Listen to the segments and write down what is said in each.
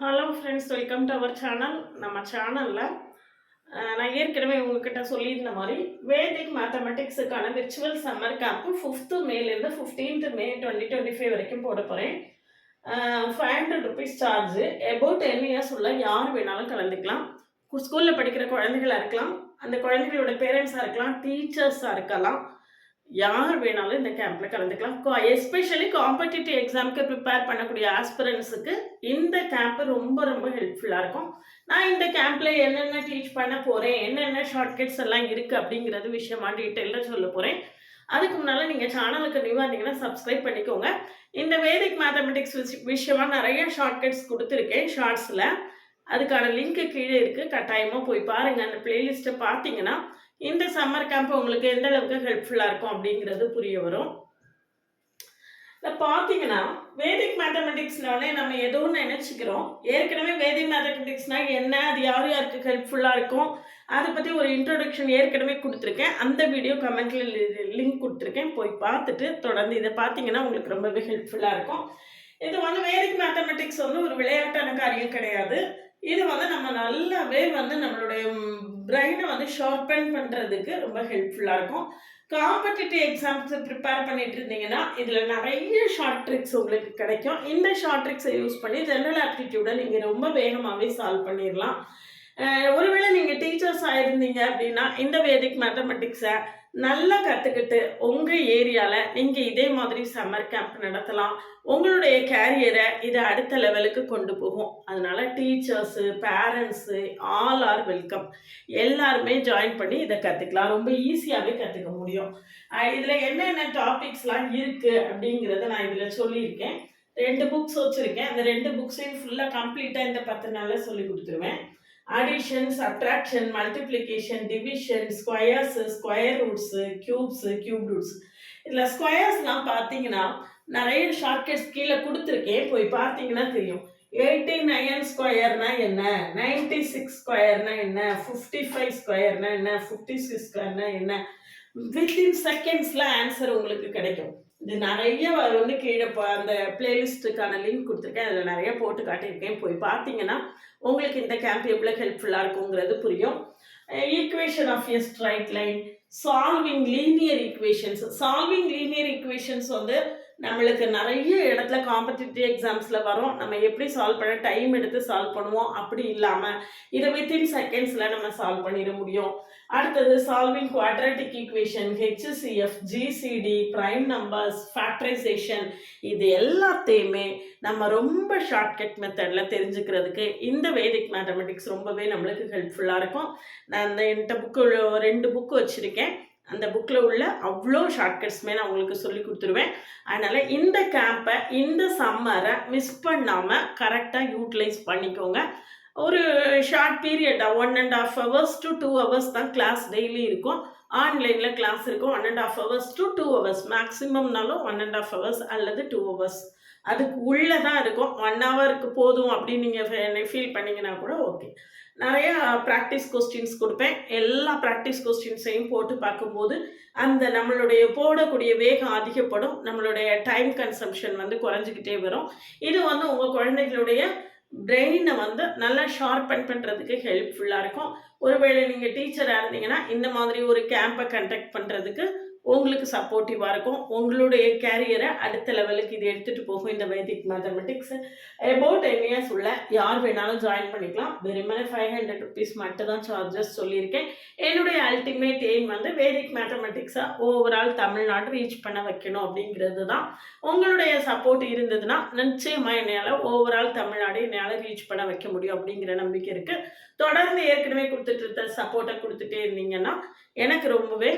Hello friends, welcome to our channel. நம்ம சேனலில் நான் ஏற்கனவே உங்ககிட்ட சொல்லியிருந்த மாதிரி வேதிக் மேத்தமெட்டிக்ஸுக்கான விர்ச்சுவல் சம்மர் கேம்ப்பு 5th மேலேருந்து 15th மே 2025 வரைக்கும் போட போகிறேன். 500 ருபீஸ் சார்ஜு. அபவுட் 10 இயர்ஸ் உள்ள யார் வேணாலும் கலந்துக்கலாம். ஸ்கூலில் படிக்கிற குழந்தைகளாக இருக்கலாம், அந்த குழந்தைகளோட பேரண்ட்ஸாக இருக்கலாம், டீச்சர்ஸாக இருக்கலாம், யார் வேணாலும் இந்த கேம்பில் கலந்துக்கலாம். எஸ்பெஷலி காம்படிட்டிவ் எக்ஸாமுக்கு ப்ரிப்பேர் பண்ணக்கூடிய ஆஸ்பிரன்ஸுக்கு இந்த கேம்ப் ரொம்ப ரொம்ப ஹெல்ப்ஃபுல்லாக இருக்கும். நான் இந்த கேம்பில் என்னென்ன டீச் பண்ண போகிறேன், என்னென்ன ஷார்ட்கட்ஸ் எல்லாம் இருக்குது அப்படிங்கிறது விஷயமா டீட்டெயிலாக சொல்ல போகிறேன். அதுக்கு முன்னால் நீங்கள் சேனலுக்கு நியூவாக இருந்தீங்கன்னா சப்ஸ்கிரைப் பண்ணிக்கோங்க. இந்த வேதிக் மேத்தமெட்டிக்ஸ் விஷயமா நிறைய ஷார்ட்கட்ஸ் கொடுத்துருக்கேன் ஷார்ட்ஸில். அதுக்கான லிங்க்கு கீழே இருக்குது, கட்டாயமாக போய் பாருங்கள். அந்த பிளேலிஸ்ட்டை பார்த்தீங்கன்னா இந்த சம்மர் கேம்ப் உங்களுக்கு எந்த அளவுக்கு ஹெல்ப்ஃபுல்லாக இருக்கும் அப்படிங்கிறது புரிய வரும். இதை பார்த்தீங்கன்னா வேதிக் மேத்தமெட்டிக்ஸ்னாலே நம்ம ஏதோ ஒன்று நினச்சிக்கிறோம். ஏற்கனவே வேதிக் மேத்தமெட்டிக்ஸ்னால் என்ன, அது யார் யாருக்கு ஹெல்ப்ஃபுல்லாக இருக்கும், அதை பற்றி ஒரு இன்ட்ரோடக்ஷன் ஏற்கனவே கொடுத்துருக்கேன். அந்த வீடியோ கமெண்ட்டில் லிங்க் கொடுத்துருக்கேன், போய் பார்த்துட்டு தொடர்ந்து இதை பார்த்தீங்கன்னா உங்களுக்கு ரொம்பவே ஹெல்ப்ஃபுல்லாக இருக்கும். இது வேதிக் மேத்தமெட்டிக்ஸ் ஒரு விளையாட்டான காரியம் கிடையாது. இது நம்ம நல்லாவே நம்மளுடைய பிரெயினை ஷார்பன் பண்ணுறதுக்கு ரொம்ப ஹெல்ப்ஃபுல்லாக இருக்கும். காம்படிட்டிவ் எக்ஸாம்ஸு ப்ரிப்பேர் பண்ணிட்டு இருந்தீங்கன்னா இதில் நிறைய ஷார்ட் ட்ரிக்ஸ் உங்களுக்கு கிடைக்கும். இந்த ஷார்ட் ட்ரிக்ஸை யூஸ் பண்ணி ஜென்ரல் ஆப்டிடியூடை நீங்கள் ரொம்ப வேகமாகவே சால்வ் பண்ணிடலாம். ஒருவேளை நீங்கள் டீச்சர்ஸ் ஆயிருந்தீங்க அப்படின்னா இந்த வேதிக் மேத்தமெட்டிக்ஸை நல்லா கற்றுக்கிட்டு உங்கள் ஏரியாவில் நீங்கள் இதே மாதிரி சம்மர் கேம்ப் நடத்தலாம். உங்களுடைய கேரியரை இதை அடுத்த லெவலுக்கு கொண்டு போகும். அதனால் teachers, parents all are welcome. எல்லாருமே ஜாயின் பண்ணி இதை கற்றுக்கலாம். ரொம்ப ஈஸியாகவே கற்றுக்க முடியும். இதில் என்னென்ன டாபிக்ஸ்லாம் இருக்குது அப்படிங்கிறத நான் இதில் சொல்லியிருக்கேன். 2 புக்ஸ் வச்சுருக்கேன். அந்த 2 புக்ஸையும் ஃபுல்லாக கம்ப்ளீட்டாக இந்த 10 நாளில் சொல்லி கொடுத்துருவேன். Addition, subtraction, multiplication, division, squares, square roots, cubes, cube roots. இதில் ஸ்கொயர்ஸ்லாம் பார்த்தீங்கன்னா நிறைய ஷார்ட்கட்ஸ் கீழே கொடுத்துருக்கேன், போய் பார்த்தீங்கன்னா தெரியும். 89 ஸ்கொயர்னா என்ன, 96 ஸ்கொயர்னா என்ன, 55 ஸ்கொயர்னா என்ன, 56 ஸ்கொயர்னா என்ன, வித்தின் செகண்ட்ஸில் ஆன்சர் உங்களுக்கு கிடைக்கும். இது நிறைய கீழே அந்த பிளேலிஸ்ட்டுக்கான லிங்க் கொடுத்துருக்கேன், அதில் நிறைய போட்டு காட்டியிருக்கேன். போய் பார்த்தீங்கன்னா உங்களுக்கு இந்த கேம்ப் எவ்வளோ ஹெல்ப்ஃபுல்லாக இருக்குங்கிறது புரியும். Equation of a straight line, solving linear equations. Solving linear equations நம்மளுக்கு நிறைய இடத்துல காம்படிட்டிவ் எக்ஸாம்ஸில் வரும். நம்ம எப்படி சால்வ் பண்ண டைம் எடுத்து சால்வ் பண்ணுவோம், அப்படி இல்லாமல் இதை வித்தின் செகண்ட்ஸில் நம்ம சால்வ் பண்ணிட முடியும். அடுத்தது solving quadratic equation, HCF, GCD, prime numbers, factorisation, இது எல்லாத்தையுமே நம்ம ரொம்ப ஷார்ட்கட் மெத்தடில் தெரிஞ்சுக்கிறதுக்கு இந்த வேதிக் மேத்தமெட்டிக்ஸ் ரொம்பவே நம்மளுக்கு ஹெல்ப்ஃபுல்லாக இருக்கும். நான் இந்த புக்கு 2 புக்கு வச்சுருக்கேன். அந்த புக்கில் உள்ள அவ்வளோ ஷார்ட்கட்ஸுமே நான் உங்களுக்கு சொல்லி கொடுத்துருவேன். அதனால் இந்த கேம்பை இந்த சம்மரை மிஸ் பண்ணாமல் கரெக்டாக யூட்டிலைஸ் பண்ணிக்கோங்க. ஒரு ஷார்ட் பீரியடாக 1.5 hours to 2 hours தான் கிளாஸ் டெய்லி இருக்கும். ஆன்லைனில் கிளாஸ் இருக்கும் 1.5 hours to 2 hours, மேக்ஸிமம்னாலும் 1.5 hours அல்லது 2 hours. அதுக்கு உள்ளே தான் இருக்கும். 1 hourக்கு போதும் அப்படின்னு நீங்கள் ஃபீல் பண்ணிங்கன்னா கூட ஓகே. நிறையா ப்ராக்டிஸ் கொஸ்டின்ஸ் கொடுப்பேன். எல்லா ப்ராக்டிஸ் கொஸ்டின்ஸையும் போட்டு பார்க்கும்போது அந்த நம்மளுடைய போடக்கூடிய வேகம் அதிகப்படும், நம்மளுடைய டைம் கன்சம்ஷன் குறைஞ்சிக்கிட்டே வரும். இது உங்கள் குழந்தைகளுடைய பிரெயினை நல்லா ஷார்பன் பண்ணுறதுக்கு ஹெல்ப்ஃபுல்லாக இருக்கும். ஒருவேளை நீங்கள் டீச்சராக இருந்தீங்கன்னா இந்த மாதிரி ஒரு கேம்பை கண்டக்ட் பண்ணுறதுக்கு உங்களுக்கு சப்போர்ட்டிவாக இருக்கும். உங்களுடைய கேரியரை அடுத்த லெவலுக்கு இது எடுத்துகிட்டு போகும் இந்த வேதிக் மேத்தமெட்டிக்ஸ். அபவுட் 10 years உள்ள யார் வேணாலும் ஜாயின் பண்ணிக்கலாம். வெறுமனே 500 ருபீஸ் மட்டும் தான் சார்ஜஸ் சொல்லியிருக்கேன். என்னுடைய அல்டிமேட் எய்ம் வேதிக் மேத்தமெட்டிக்ஸை ஓவரால் தமிழ்நாடு ரீச் பண்ண வைக்கணும் அப்படிங்கிறது தான். உங்களுடைய சப்போர்ட் இருந்ததுன்னா நிச்சயமாக என்னால் ஓவரால் தமிழ்நாடு என்னால் ரீச் பண்ண வைக்க முடியும் அப்படிங்கிற நம்பிக்கை இருக்குது. தொடர்ந்து ஏற்கனவே கொடுத்துட்டு இருந்த சப்போர்ட்டை கொடுத்துட்டே இருந்தீங்கன்னா எனக்கு ரொம்பவே,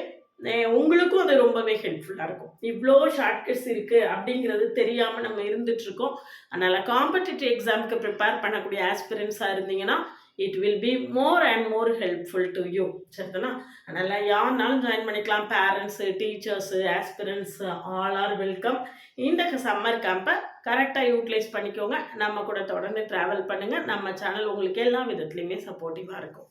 உங்களுக்கும் அது ரொம்பவே ஹெல்ப்ஃபுல்லாக இருக்கும். இவ்வளோ ஷார்ட்கட்ஸ் இருக்குது அப்படிங்கிறது தெரியாமல் நம்ம இருந்துகிட்ருக்கோம். அதனால் காம்படிட்டிவ் எக்ஸாமுக்கு ப்ரிப்பேர் பண்ணக்கூடிய ஆஸ்பிரன்ஸாக இருந்தீங்கன்னா it will be more and more helpful to you. சரிதானா? அதனால் யாருனாலும் ஜாயின் பண்ணிக்கலாம். Parents, teachers, aspirants all are welcome. இந்த சம்மர் கேம்பை கரெக்டாக யூட்டிலைஸ் பண்ணிக்கோங்க. நம்ம கூட தொடர்ந்து ட்ராவல் பண்ணுங்கள். நம்ம சேனல் உங்களுக்கு எல்லா விதத்துலையுமே சப்போர்ட்டிவாக இருக்கும்.